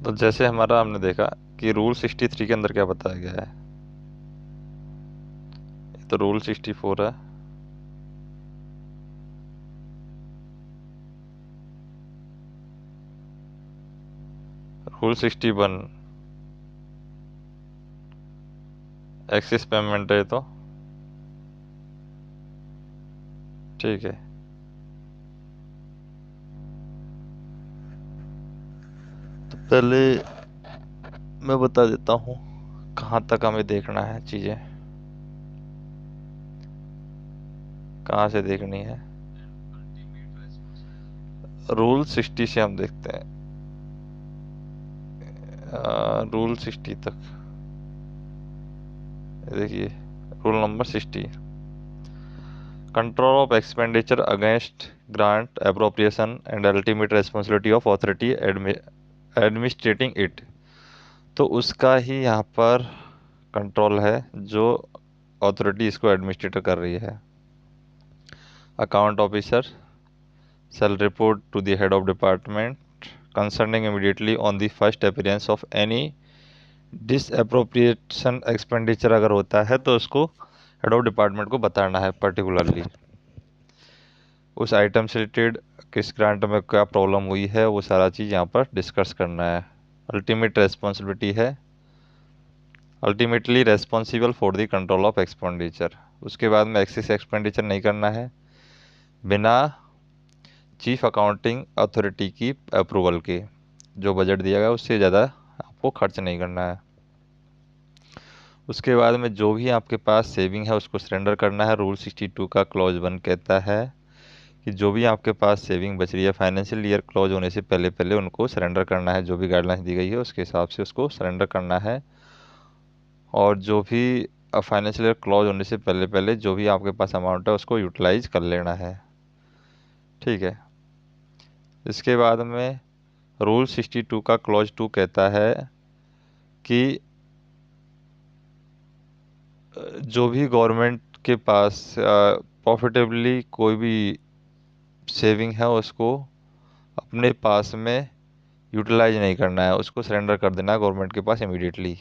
तो जैसे हमारा हमने देखा कि रूल 63 के अंदर क्या बताया गया है। ये तो रूल 64 है। रूल 61 एक्सिस पेमेंट है, तो ठीक है। तो पहले मैं बता देता हूँ कहाँ तक हमें देखना है चीज़ें, कहाँ से देखनी है। रूल 60 से हम देखते हैं, रूल 60 तक। देखिए, rule number 60, control of expenditure against grant appropriation and ultimate responsibility of authority administrating it. तो उसका ही यहाँ पर कंट्रोल है, जो अथॉरिटी इसको एडमिनिस्ट्रेट कर रही है। Account officer shall report to the head of department concerning immediately on the first appearance of any disappropriation expenditure। अगर होता है तो उसको हेड ऑफ डिपार्टमेंट को बताना है पर्टिकुलरली। उस आइटम से रिलेटेड किस ग्रांट में क्या प्रॉब्लम हुई है, वो सारा चीज़ यहाँ पर डिस्कस करना है। अल्टीमेट रेस्पॉन्सिबिलिटी है, ultimately responsible for the control of expenditure. उसके बाद में एक्सेस एक्सपेंडिचर नहीं करना है बिना चीफ अकाउंटिंग अथॉरिटी की अप्रूवल के। जो बजट दिया गया उससे ज़्यादा आपको खर्च नहीं करना है। उसके बाद में जो भी आपके पास सेविंग है उसको सरेंडर करना है। रूल 62 का क्लॉज 1 कहता है कि जो भी आपके पास सेविंग बच रही है फाइनेंशियल ईयर क्लोज होने से पहले पहले उनको सरेंडर करना है। जो भी गाइडलाइंस दी गई है उसके हिसाब से उसको सरेंडर करना है। और जो भी फाइनेंशियल ईयर क्लोज होने से पहले पहले जो भी आपके पास अमाउंट है उसको यूटिलाइज कर लेना है, ठीक है। इसके बाद में रूल 62 का क्लॉज 2 कहता है कि जो भी गवर्नमेंट के पास प्रॉफिटेबली कोई भी सेविंग है उसको अपने पास में यूटिलाइज नहीं करना है, उसको सरेंडर कर देना है गवर्नमेंट के पास इमीडिएटली।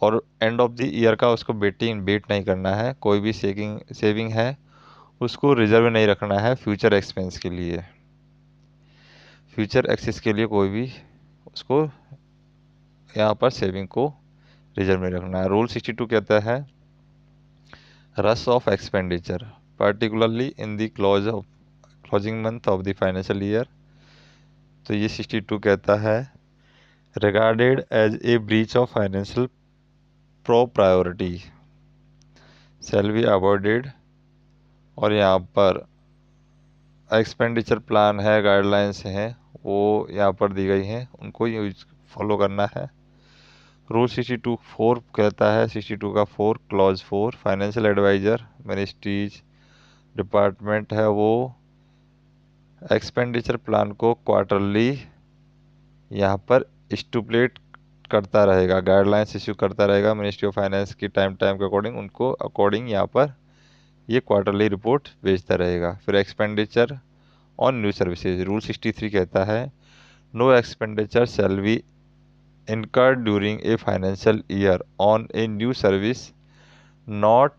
और एंड ऑफ द ईयर का उसको वेट नहीं करना है। कोई भी सेविंग सेविंग है उसको रिजर्व नहीं रखना है फ्यूचर एक्सपेंस के लिए, फ्यूचर एक्सेस के लिए कोई भी उसको यहाँ पर सेविंग को रिजर्व नहीं रखना है। रूल 62 कहता है रस of expenditure particularly in the closing month of the financial year। तो ये 62 कहता है regarded as a breach of financial propriety shall be avoided। और यहाँ पर एक्सपेंडिचर प्लान है, गाइडलाइंस हैं, वो यहाँ पर दी गई हैं, उनको यूज फॉलो करना है। रूल 62 4 कहता है, 62 का 4 clause 4, financial adviser ministries department है वो एक्सपेंडिचर प्लान को क्वार्टरली यहाँ पर स्टुपुलेट करता रहेगा, गाइडलाइंस इशू करता रहेगा मिनिस्ट्री ऑफ फाइनेंस की टाइम टाइम के अकॉर्डिंग, उनको अकॉर्डिंग यहाँ पर ये क्वार्टरली रिपोर्ट भेजता रहेगा। फिर expenditure on new services rule 63 कहता है no expenditure shall be incurred during a financial year on a new service not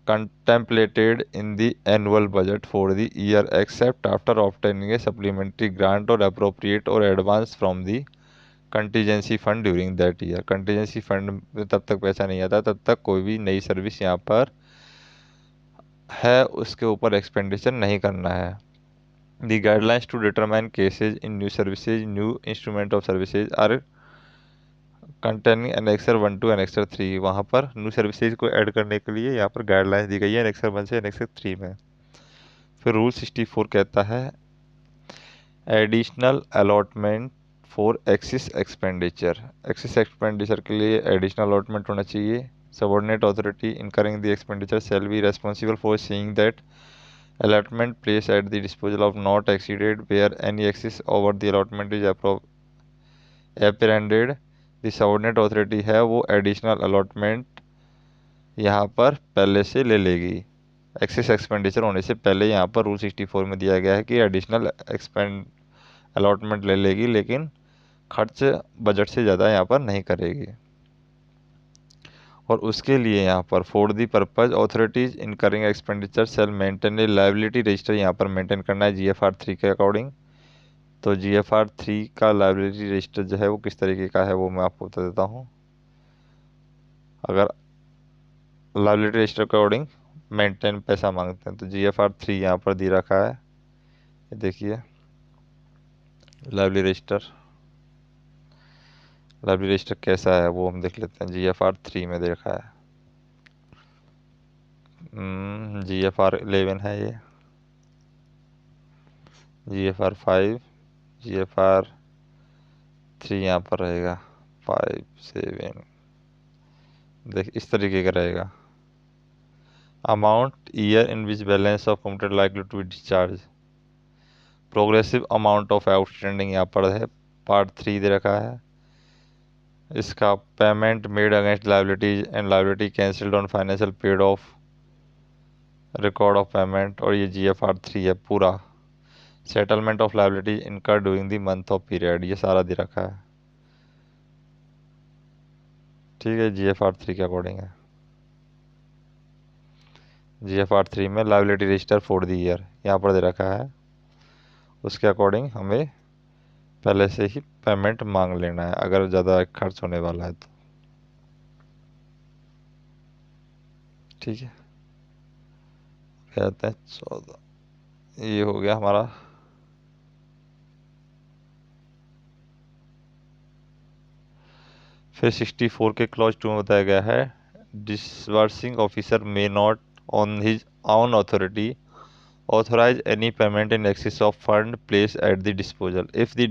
contemplated in the annual budget for the year except after obtaining a supplementary grant or appropriate or advance from the contingency fund during that year. Contingency fund में तब तक पैसा नहीं आता तब तक कोई भी नई सर्विस यहाँ पर है उसके ऊपर एक्सपेंडिचर नहीं करना है। The guidelines to determine cases in new services new instrument of services are containing annexure 1 to annexure 3। वहाँ पर न्यू सर्विसेज को ऐड करने के लिए यहाँ पर गाइडलाइंस दी गई है एनेक्सर 1 से एनेक्सर 3 में। फिर रूल 64 कहता है additional allotment for axis expenditure. Axis expenditure के लिए एडिशनल अलॉटमेंट होना चाहिए। Subordinate authority incurring the expenditure shall B responsible for seeing that allotment placed at the disposal of not exceeded where any excess over the allotment is apprehended। The subordinate authority है वो additional allotment यहाँ पर पहले से ले लेगी। Access expenditure होने से पहले यहाँ पर रूल 64 में दिया गया है कि एडिशनल एक्सपेंड अलॉटमेंट ले लेगी, लेकिन खर्च बजट से ज़्यादा यहाँ पर नहीं करेगी। और उसके लिए यहाँ पर for the purpose authorities incurring expenditure shall maintain a liability register यहाँ पर मेंटेन करना है GFR 3 के अकॉर्डिंग। तो GFR 3 का लाइबिलिटी रजिस्टर जो है वो किस तरीके का है वो मैं आपको बता देता हूँ। अगर लाइबिलिटी रजिस्टर के अकॉर्डिंग मेंटेन पैसा मांगते हैं तो GFR 3 यहाँ पर दे रखा है। ये देखिए लाइबिलिटी रजिस्टर कैसा है वो हम देख लेते हैं। GFR 3 में दे रखा है GFR 11 है ये, GFR 5, GFR 3 यहाँ पर रहेगा 5 7। देख इस तरीके का रहेगा। Amount year in which balance of committed likely to be discharge, progressive amount of outstanding यहाँ पर है पार्ट 3 दे रखा है। इसका payment made against liabilities and liability cancelled on financial paid off record of payment. और ये GFR 3 है पूरा। Settlement of liabilities incur during the month of period, ये सारा दे रखा है। ठीक है, GFR 3 के अकॉर्डिंग है। GFR 3 में liability register for the year यहाँ पर दे रखा है। उसके अकॉर्डिंग हमें पहले से ही पेमेंट मांग लेना है अगर ज़्यादा खर्च होने वाला है तो। ठीक है, कहते हैं 14, ये हो गया हमारा। फिर 64 के क्लॉज 2 में बताया गया है disbursing officer may not on his own authority authorize any payment in excess of fund placed at the disposal if the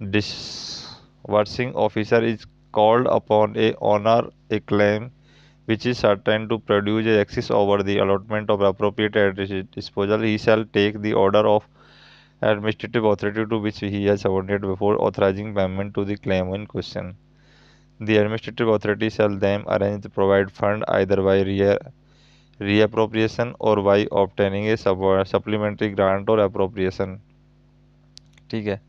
disbursing officer is called upon a honor a claim which is certain to produce a excess over the allotment of appropriate at his disposal. He shall take the order of administrative authority to which he has subordinate before authorizing payment to the claim in question. The administrative authority shall then arrange to provide fund either by reappropriation or by obtaining a supplementary grant or appropriation। ठीक है,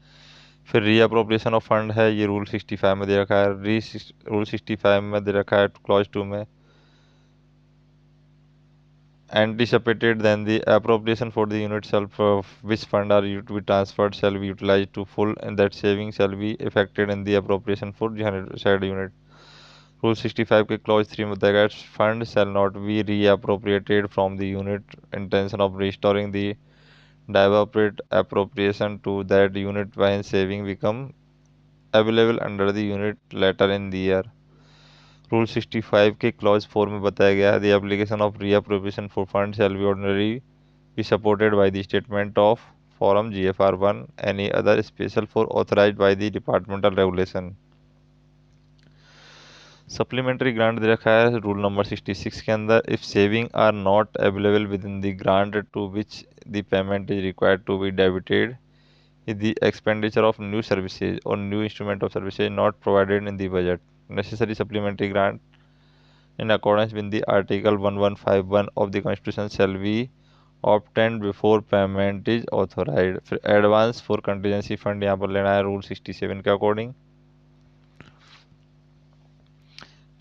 फिर reappropriation of fund है, ये rule 65 में दे रखा है। Rule 65 में दे रखा है क्लॉज 2 में anticipated then the appropriation for the unit shall which fund are to be transferred shall be utilized to full and that saving shall be effected in the appropriation for the said unit। Rule 65 के clause 3 में बताया गया fund shall not be reappropriated from the unit intention of restoring the diverted appropriation to that unit when saving become available under the unit later in the year। Rule 65 के clause 4 में बताया गया है the application of reappropriation for fund shall be ordinary be supported by the statement of form GFR 1 any other special form authorized by the departmental regulation. Supplementary grant दे रखा है rule number 66 के अंदर if saving are not available within the grant to which the payment is required to be debited the expenditure of new services or new instrument of services not provided in the budget necessary supplementary grant in accordance with the article 1151 of the constitution shall be obtained before payment is authorized। फिर advance for contingency fund यहाँ पर लेना है rule 67 के according.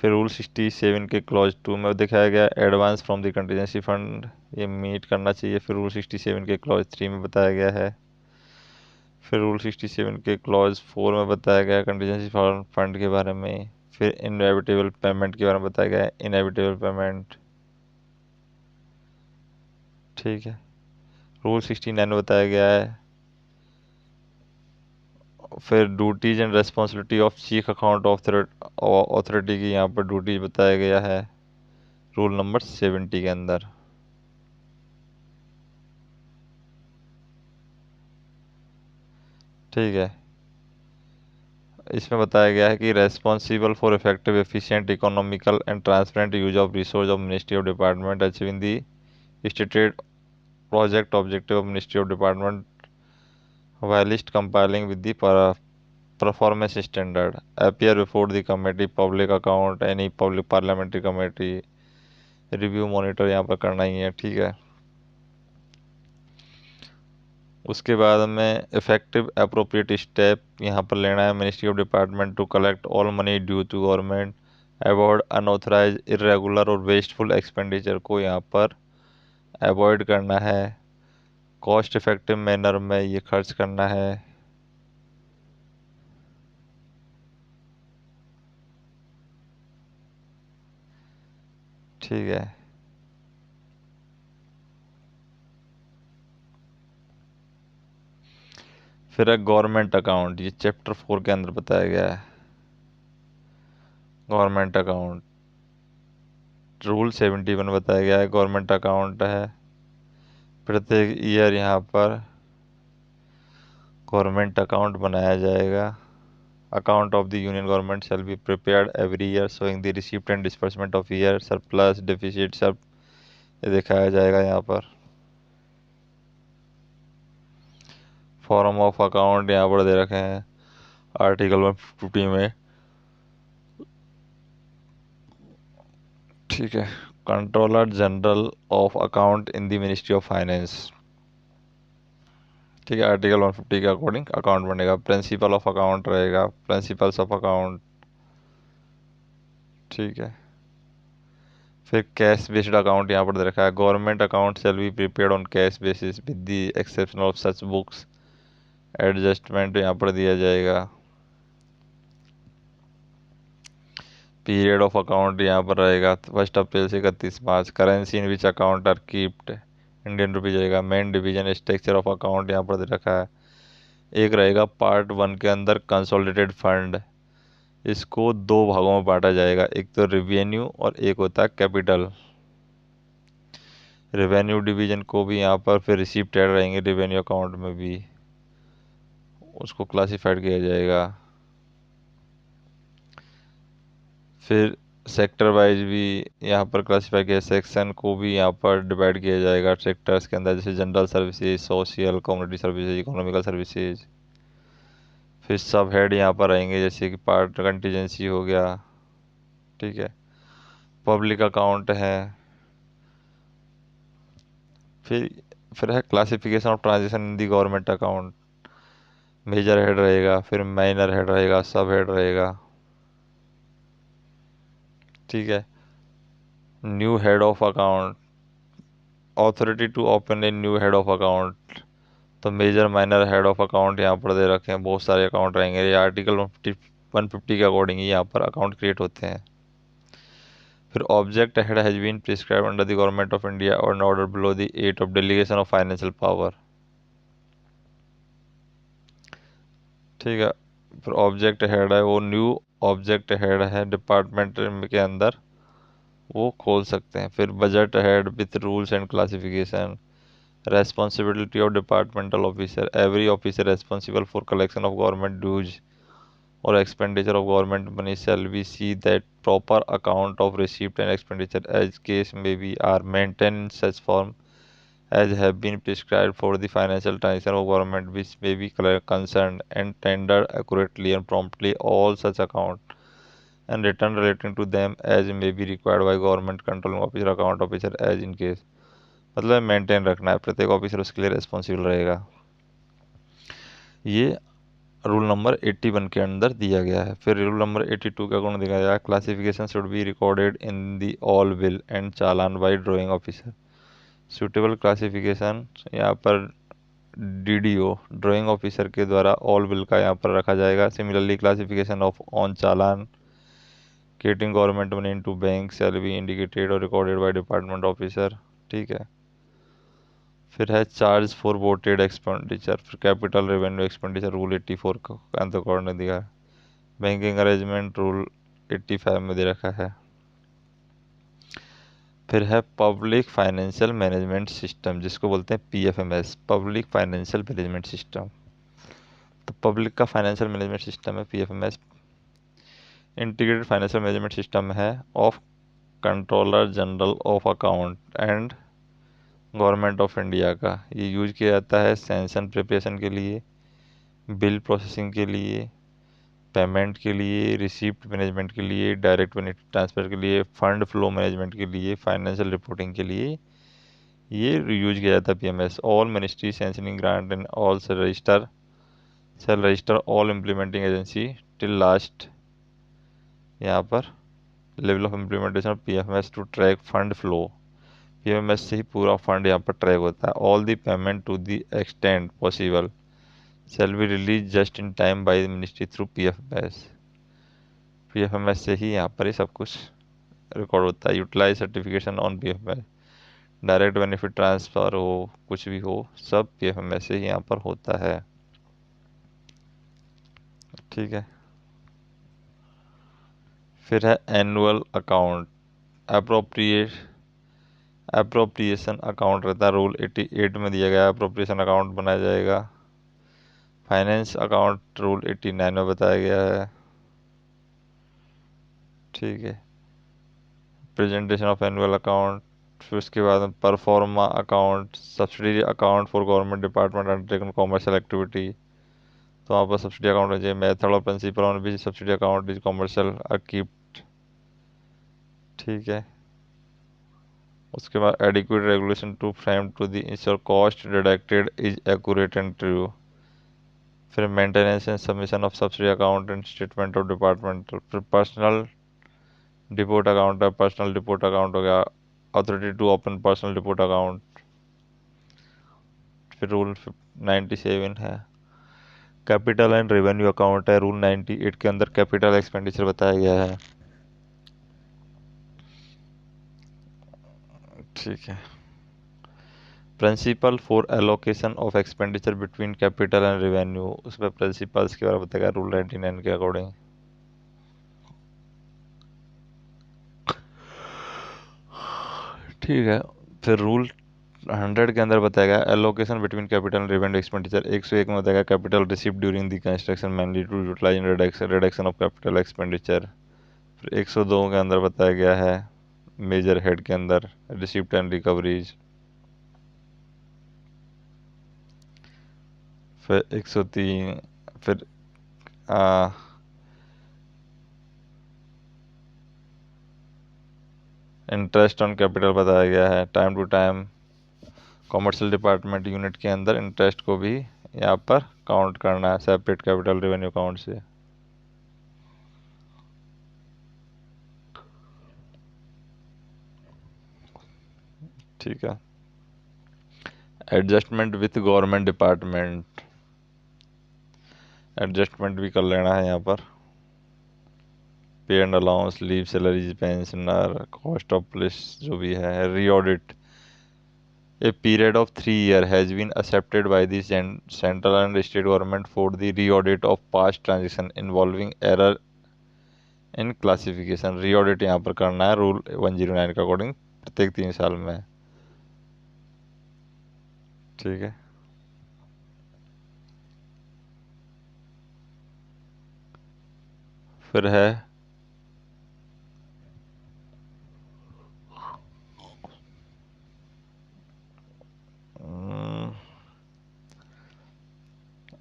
फिर rule 67 के clause 2 में दिखाया गया advance from the contingency fund ये मीट करना चाहिए। फिर रूल 67 के क्लॉज 3 में बताया गया है। फिर रूल 67 के क्लॉज 4 में बताया गया कंटीजेंसी फंड के बारे में। फिर इनएविटेबल पेमेंट के बारे में बताया गया है इनएविटेबल पेमेंट। ठीक है, रूल 69 में बताया गया है। फिर duties and responsibility of chief account authority की यहाँ पर ड्यूटीज बताया गया है रूल नंबर 70 के अंदर। ठीक है, इसमें बताया गया है कि responsible for effective efficient economical and transparent use of resource of ministry of department achieving the stated project objective of Ministry of Department while compiling with the performance standard appear before the committee public account any public parliamentary committee review monitor यहाँ पर करना ही है। ठीक है, उसके बाद में effective appropriate step यहाँ पर लेना है ministry of department to collect all money due to government, avoid unauthorise irregular और वेस्टफुल एक्सपेंडिचर को यहाँ पर अवॉइड करना है, कॉस्ट इफेक्टिव मैनर में ये खर्च करना है। ठीक है। फिर है गवर्नमेंट अकाउंट, ये चैप्टर 4 के अंदर बताया गया है। गवर्नमेंट अकाउंट रूल 71 बताया गया है। गवर्नमेंट अकाउंट है प्रत्येक ईयर यहाँ पर गवर्नमेंट अकाउंट बनाया जाएगा। Account of the union government shall be prepared every year showing the receipt and disbursement of year, surplus, deficit, सब ये दिखाया जाएगा यहाँ पर। फॉर्म ऑफ अकाउंट यहाँ पर दे रखे हैं आर्टिकल 150 में। ठीक है। Controller general of account in the ministry of finance. ठीक है, आर्टिकल 150 के अकॉर्डिंग अकाउंट बनेगा। प्रिंसिपल ऑफ अकाउंट रहेगा, प्रिंसिपल्स ऑफ अकाउंट। ठीक है। फिर कैश बेस्ड अकाउंट यहाँ पर दे रखा है। Government account shall be prepared on cash basis with the exception of such books, adjustment यहाँ पर दिया जाएगा। पीरियड ऑफ अकाउंट यहाँ पर रहेगा 1 अप्रैल से 31 मार्च। Currency in which account are kept Indian rupees रहेगा। Main division structure of account यहाँ पर दे रखा है। एक रहेगा पार्ट 1 के अंदर कंसोलिडेटेड फंड, इसको दो भागों में बांटा जाएगा, एक तो रिवेन्यू और एक होता है कैपिटल। रेवेन्यू डिवीजन को भी यहाँ पर फिर रिसीप्ट ऐड रहेंगे, रेवेन्यू अकाउंट में भी उसको क्लासिफाइड किया जाएगा। फिर सेक्टर वाइज भी यहाँ पर क्लासिफाई किया, सेक्शन को भी यहाँ पर डिवाइड किया जाएगा सेक्टर्स के अंदर, जैसे general services, social, community services, economical services. फिर सब हेड यहाँ पर रहेंगे, जैसे कि पार्ट कंटीजेंसी हो गया। ठीक है। पब्लिक अकाउंट है। फिर फिर है classification of transaction in the government account. Major head रहेगा, फिर माइनर हेड रहेगा, सब हेड रहेगा। ठीक है। New head of account, authority to open a new head of account. तो major minor head of account यहाँ पर दे रखे हैं, बहुत सारे अकाउंट रहेंगे। ये आर्टिकल 150 के अकॉर्डिंग ही यहाँ पर अकाउंट क्रिएट होते हैं। फिर object head has been prescribe under the government of India और in order below the at of delegation of financial power. ठीक है। फिर ऑब्जेक्ट हेड है, वो न्यू ऑब्जेक्ट हेड है डिपार्टमेंट के अंदर, वो खोल सकते हैं। फिर budget head with rules and classification. Responsibility of departmental officer. Every officer responsible for collection of government dues or expenditure of government money shall be see that proper account of receipt and expenditure as case may be are maintained in such form as have been prescribed for the financial transaction of government which may be concerned, and tendered accurately and promptly all such account and return relating to them as may be required by government controlling officer, account officer as in case। मतलब maintain रखना है, प्रत्येक officer उसके लिए responsible रहेगा। ये rule number 81 के अंदर दिया गया है। फिर रूल नंबर 82 का अकॉर्डिंग दिया गया है, classification should be recorded in the all bill and challan by drawing officer. Suitable classification यहाँ पर डीडीओ ड्राइंग ऑफिसर के द्वारा ऑल बिल का यहाँ पर रखा जाएगा। Similarly classification of on challan getting government money into bank shall be indicated और रिकॉर्डेड बाय डिपार्टमेंट ऑफिसर। ठीक है। फिर है चार्ज फॉर वोटेड एक्सपेंडिचर, फिर कैपिटल रेवेन्यू एक्सपेंडिचर रूल 84 को अंत कोड ने दिया है। बैंकिंग अरेंजमेंट रूल 85 में दे रखा है। फिर है पब्लिक फाइनेंशियल मैनेजमेंट सिस्टम, जिसको बोलते हैं PFMS, public financial management system. तो पब्लिक का फाइनेंशियल मैनेजमेंट सिस्टम है PFMS. Integrated financial management system है of controller general of account and government of India का। ये यूज किया जाता है सैंक्शन प्रिपरेशन के लिए, बिल प्रोसेसिंग के लिए, पेमेंट के लिए, रिसीप्ट मैनेजमेंट के लिए, डायरेक्ट बेनिफिट ट्रांसफ़र के लिए, फंड फ्लो मैनेजमेंट के लिए, फाइनेंशियल रिपोर्टिंग के लिए ये यूज किया जाता है PMS. All ministry sanctioning grant and all shall register all implementing agency till last, यहाँ पर level of implementation of PMS to track fund flow. PMS से ही पूरा फंड यहाँ पर ट्रैक होता है। All the payment to the extend possible shall be released just in time by the ministry through PFMS। PFMS से ही यहाँ पर ही सब कुछ रिकॉर्ड होता है। Utilise certification on PFMS, direct benefit transfer हो, कुछ भी हो, सब पीएफएमएस से ही यहाँ पर होता है। ठीक है। फिर है annual account. Appropriate appropriation account रहता है, रूल 88 में दिया गया है, अप्रोप्रिएशन अकाउंट बनाया जाएगा। फाइनेंस अकाउंट रूल 89 में बताया गया है। ठीक है। प्रेजेंटेशन ऑफ एनुअल अकाउंट, फिर उसके बाद proforma account, subsidy account for government department undertaken commercial activity. तो वहाँ पर सब्सिडी अकाउंट है, मेथड और principle on which subsidy account is commercial are kept. ठीक है। उसके बाद adequate regulation to frame to the ensure cost deducted is accurate and true. फिर maintenance and submission of subsidy account and statement of department. फिर personal deposit account है, personal deposit account हो गया, authority to open personal deposit account. फिर rule 97 है, capital and revenue account है, rule 98 के अंदर कैपिटल एक्सपेंडिचर बताया गया है। ठीक है। Principle for allocation of expenditure between capital and revenue, उसमें प्रिंसिपल्स के बारे में बताया रूल 99 के अकॉर्डिंग। ठीक है। फिर रूल 100 के अंदर बताया गया allocation between capital and revenue expenditure. 101 में बताया गया capital receive during the construction mainly to utilise reduction of capital expenditure. फिर 102 के अंदर बताया गया है मेजर हेड के अंदर रिसिप्ट एंड रिकवरीज। फिर 103, फिर इंटरेस्ट ऑन कैपिटल बताया गया है। Time to time commercial department unit के अंदर इंटरेस्ट को भी यहाँ पर काउंट करना है सेपरेट कैपिटल रेवेन्यू अकाउंट से। ठीक है। Adjustment with government department, adjustment भी कर लेना है यहाँ पर। पे and allowance, leave, salaries, pensioner, cost of police जो भी है। रीऑडिट, a period of 3 years has been accepted by the central and state government for the re-audit of past transaction involving error in classification. Reaudit यहाँ पर करना है rule 109 के according प्रत्येक 3 साल में। ठीक है। फिर है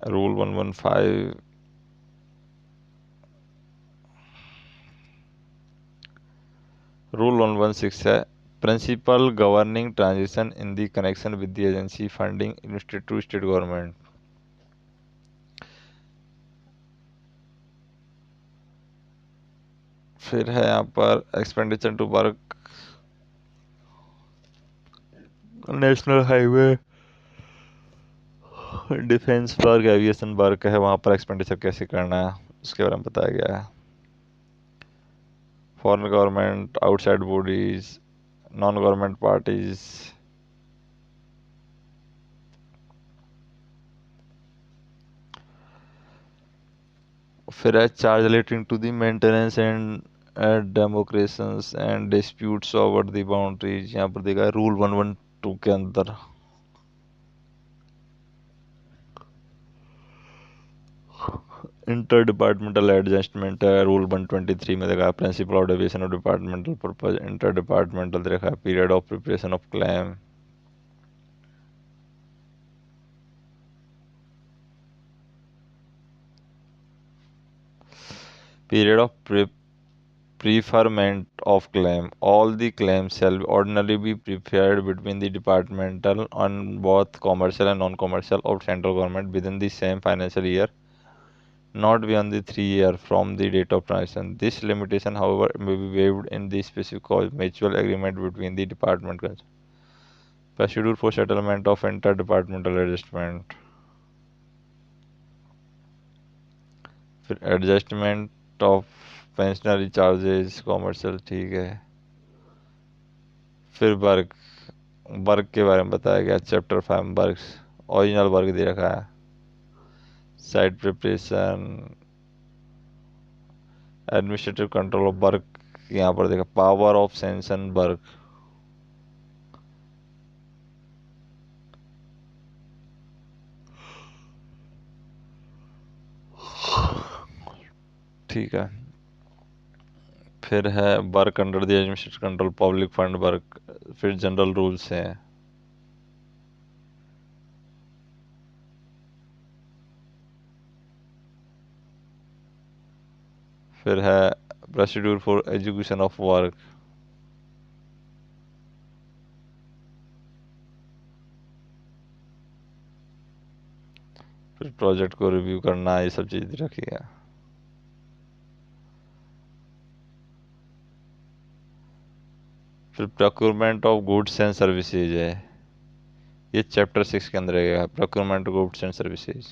रूल 115, रूल 116 है principle governing transaction in the connection with the agency funding invested to state government. फिर है यहाँ पर expenditure to work national highway, defence work, aviation work है, वहाँ पर एक्सपेंडिचर कैसे करना है उसके बारे में बताया गया है। Foreign government, outside bodies, non government parties. फिर है charge relating to the maintenance and demarcations and disputes over the boundaries, यहाँ पर देखा है रूल 112 के अंदर। इंटर डिपार्टमेंटल एडजस्टमेंट है रूल 123 में देखा है principle of deviation of departmental purpose. Inter departmental देखा है period of preparation of claim. Period of Preferment of claim. All the claims shall ordinarily be preferred between the departmental on both commercial and non-commercial of central government within the same financial year, not beyond the 3 year from the date of transaction. This limitation, however, may be waived in the specific cause mutual agreement between the department. Procedure for settlement of inter-departmental adjustment. फिर adjustment of pensionary charges commercial ठीक है। फिर work, work के बारे में बताया गया chapter 5 work, original work दे रखा है। Site preparation, administrative control of work, यहाँ पर देखा पावर ऑफ सेंशन वर्क। ठीक है। फिर है work under the administrative control public fund work. फिर जनरल रूल्स हैं। फिर है procedure for education of work. फिर प्रोजेक्ट को रिव्यू करना, ये सब चीज़ रखी है। फिर procurement of goods and services है, ये चैप्टर 6 के अंदर है procurement of goods and services.